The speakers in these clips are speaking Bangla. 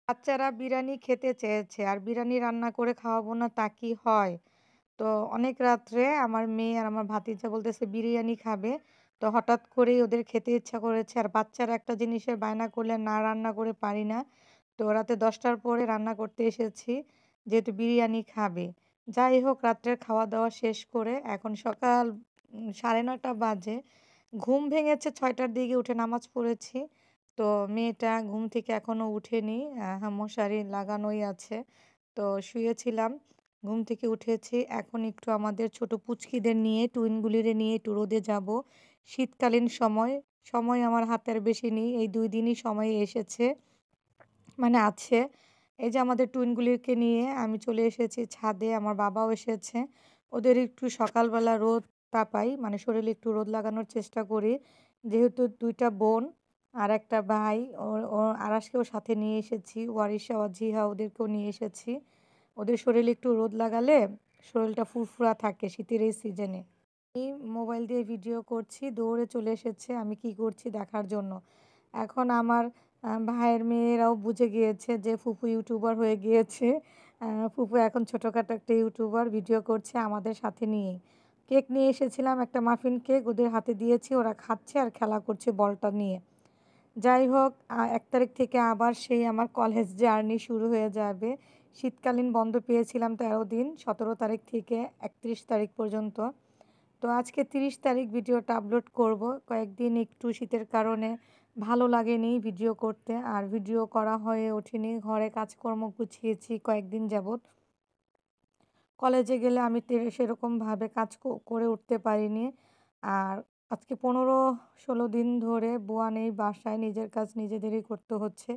বাচ্চারা বিরিয়ানি খেতে চেয়েছে। আর বিরিয়ানি রান্না করে খাওয়াবো না তা কি হয়? তো অনেক রাত্রে আমার মেয়ে আর আমার ভাতিজা বলতেছে বিরিয়ানি খাবে। তো হঠাৎ করেই ওদের খেতে ইচ্ছা করেছে। আর বাচ্চারা একটা জিনিসের বায়না করলে না রান্না করে পারি না। তো রাতে ১০টার পরে রান্না করতে এসেছি। যেহেতু বিরিয়ানি খাবে। যাই হোক রাত্রের খাওয়া-দাওয়া শেষ করে এখন সকাল ৯:৩০ বাজে। ঘুম ভেঙেছে ৬টার দিকে উঠে নামাজ পড়েছি। তো মেয়েটা ঘুম থেকে এখনো উঠেনি। মশারি লাগানোই আছে। তো শুয়েছিলাম। ঘুম থেকে উঠেছি। এখন একটু আমাদের ছোট পুচকিদের নিয়ে, টুইনগুলিরে নিয়ে একটু রোদে যাবো। শীতকালীন সময়। সময় আমার হাতে আর বেশি নেই। এই ২ দিনই সময় এসেছে। মানে আছে। এই যে আমাদের টুইনগুলিকে নিয়ে আমি চলে এসেছি ছাদে। আমার বাবাও এসেছে। ওদের একটু সকালবেলা রোদ তাপাই। মানে শরীরে একটু রোদ লাগানোর চেষ্টা করি। যেহেতু ২ টা বোন আর একটা ভাই। আরাসকেও সাথে নিয়ে এসেছি। ওয়ারিশা, ওয়াজিহা ওদেরকেও নিয়ে এসেছি। ওদের শরীরে একটু রোদ লাগালে শরীরটা ফুরফুরা থাকে শীতের এই সিজনে। আমি মোবাইল দিয়ে ভিডিও করছি, দৌড়ে চলে এসেছে আমি কি করছি দেখার জন্য। এখন আমার ভাইয়ের মেয়েরাও বুঝে গিয়েছে যে ফুপু ইউটিউবার হয়ে গিয়েছে। ফুপু এখন ছোটখাটো একটা ইউটিউবার ভিডিও করছে আমাদের সাথে নিয়েই। কেক নিয়ে এসেছিলাম একটা মাফিন কেক ওদের হাতে দিয়েছি ওরা খাচ্ছে আর খেলা করছে বলটা নিয়ে। যাই হোক ১ তারিখ থেকে আবার সেই আমার কলেজ জার্নি শুরু হয়ে যাবে। শীতকালীন বন্ধ পেয়েছিলাম ১৩ দিন ১৭ তারিখ থেকে ৩১ তারিখ পর্যন্ত। তো আজকে ৩০ তারিখ ভিডিওটা আপলোড করব। কয়েকদিন একটু শীতের কারণে ভালো লাগেনি ভিডিও করতে। আর ভিডিও করা হয়ে ওঠেনি। ঘরে কাজকর্ম গুছিয়েছি কয়েকদিন যাবৎ। কলেজে গেলে আমি সেরকমভাবে কাজ করে উঠতে পারিনি। আর আজকে ১৫-১৬ দিন ধরে বুয়া নেই বাসায়। নিজের কাজ নিজেদেরই করতে হচ্ছে।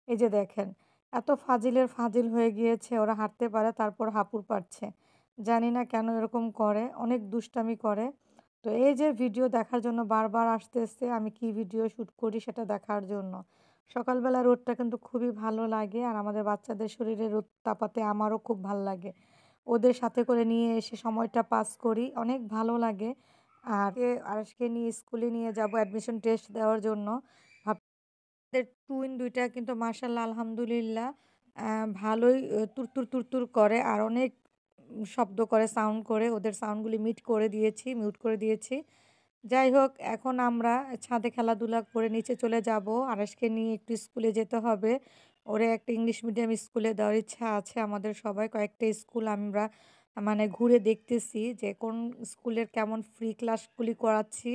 এই যে দেখেন, এত ফাজিলের ফাজিল হয়ে গিয়েছে ওরা হাঁটতে পারে তারপর হাঁপুড় পাচ্ছে। জানি না কেন এরকম করে, অনেক দুষ্টামি করে। তো এই যে ভিডিও দেখার জন্য বারবার আসতেছে আমি কি ভিডিও শুট করি সেটা দেখার জন্য। সকালবেলা রোদটা কিন্তু খুবই ভালো লাগে আর আমাদের বাচ্চাদের শরীরে রোদ তাপাতে আমারও খুব ভাল লাগে। ওদের সাথে করে নিয়ে এসে সময়টা পাস করি। অনেক ভালো লাগে। আর আরশকে নিয়ে স্কুলে নিয়ে যাবো অ্যাডমিশন টেস্ট দেওয়ার জন্য। ভাবদের টুইন ২ টা কিন্তু মাশাআল্লাহ আলহামদুলিল্লাহ ভালোই তুরতুর, তুরতুর করে আর অনেক শব্দ করে, সাউন্ড করে। ওদের সাউন্ডগুলি মিউট করে দিয়েছি। যাই হোক এখন আমরা ছাদে খেলাধুলা করে নিচে চলে যাবো। আরাশকে নিয়ে একটু স্কুলে যেতে হবে। ওরে একটা ইংলিশ মিডিয়াম স্কুলে দেওয়ার ইচ্ছা আছে আমাদের সবাই। কয়েকটা স্কুল আমরা মানে ঘুরে দেখতেছি যে কোন স্কুলের কেমন ফ্রি ক্লাসগুলি করাচ্ছি।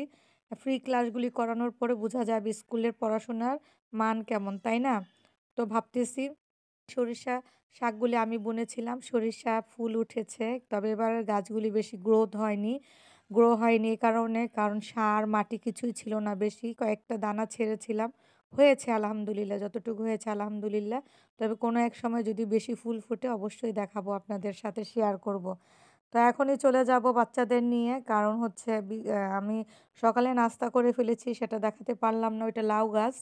ফ্রি ক্লাসগুলি করানোর পরে বোঝা যাবে স্কুলের পড়াশোনার মান কেমন, তাই না? তো ভাবতেছি সরিষা শাকগুলি আমি বুনেছিলাম। সরিষা ফুল উঠেছে। তবে এবারের গাছগুলি বেশি গ্রো হয়নি এ কারণে কারণ সার, মাটি কিছুই ছিল না বেশি। কয়েকটা দানা ছেড়েছিলাম। হয়েছে আলহামদুলিল্লাহ, যতটুকু হয়েছে আলহামদুলিল্লাহ। তবে কোনো এক সময় যদি বেশি ফুল ফোটে অবশ্যই দেখাবো আপনাদের সাথে শেয়ার করব। তো এখনই চলে যাব বাচ্চাদের নিয়ে। কারণ হচ্ছে আমি সকালে নাস্তা করে ফেলেছি সেটা দেখাতে পারলাম না। ওইটা লাউ গাছ।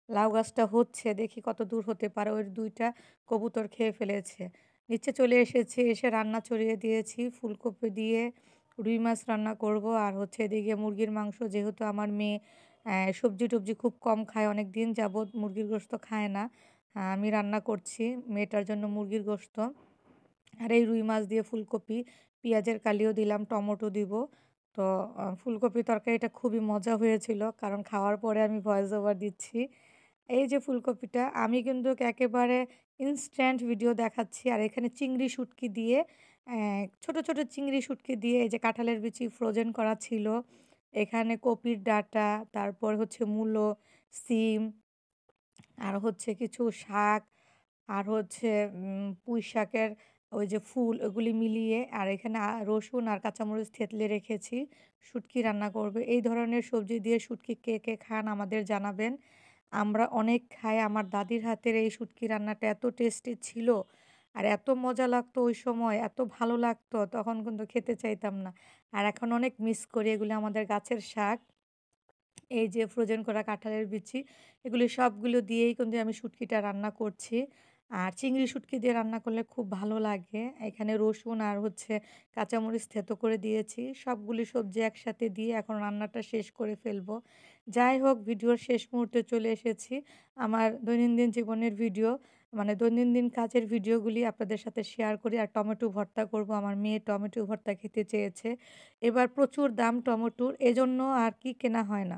লাউ গাছটা হচ্ছে দেখি কতদূর হতে পারে। ওর ২ টা কবুতর খেয়ে ফেলেছে। নিচে চলে এসেছি, এসে রান্না চড়িয়ে দিয়েছি। ফুলকপি দিয়ে রুই মাছ রান্না করব। আর হচ্ছে এদিকে মুরগির মাংস যেহেতু আমার মেয়ে সবজি-টবজি খুব কম খায়। অনেকদিন যাবৎ মুরগির গোশত খায় না। আমি রান্না করছি মেয়েটার জন্য মুরগির গোশত। আর এই রুই মাছ দিয়ে ফুলকপি, পেঁয়াজের কালিও দিলাম, টমেটো দিব। তো ফুলকপির তরকারিটা খুবই মজা হয়েছিল। কারণ খাওয়ার পরে আমি ভয়েস ওভার দিচ্ছি। এই যে ফুলকপিটা আমি কিন্তু একেবারে ইনস্ট্যান্ট ভিডিও দেখাচ্ছি। আর এখানে চিংড়ি শুঁটকি দিয়ে ছোট, ছোট চিংড়ি শুঁটকি দিয়ে এই যে কাঁঠালের বিচি ফ্রোজেন করা ছিল। এখানে কপির ডাঁটা, তারপর হচ্ছে মূলো, সিম আর হচ্ছে কিছু শাক আর হচ্ছে পুঁই শাকের ওই যে ফুল ওগুলি মিলিয়ে আর এখানে রসুন আর কাঁচামরিচ থেতলে রেখেছি। শুটকি রান্না করবে। এই ধরনের সবজি দিয়ে শুটকি কে, কে খান আমাদের জানাবেন। আমরা অনেক খাই। আমার দাদির হাতের এই শুটকি রান্নাটা এত টেস্টি ছিল আর এত মজা লাগতো ওই সময়, এত ভালো লাগতো তখন কিন্তু খেতে চাইতাম না। আর এখন অনেক মিস করি এগুলো আমাদের গাছের শাক। এই যে ফ্রোজেন করা কাঁঠালের বিচি, এগুলি সবগুলো দিয়েই কিন্তু আমি শুটকিটা রান্না করছি। আর চিংড়ি শুটকি দিয়ে রান্না করলে খুব ভালো লাগে। এখানে রসুন আর হচ্ছে কাঁচামরিচ থেতো করে দিয়েছি। সবগুলি সবজি একসাথে দিয়ে এখন রান্নাটা শেষ করে ফেলবো। যাই হোক ভিডিওর শেষ মুহূর্তে চলে এসেছি। আমার দৈনন্দিন জীবনের ভিডিও। মানে দৈনন্দিন কাজের ভিডিওগুলি আপনাদের সাথে শেয়ার করি। আর টমেটো ভর্তা করব। আমার মেয়ে টমেটো ভর্তা খেতে চেয়েছে। এবার প্রচুর দাম টমেটোর, এজন্য আর কি কেনা হয় না।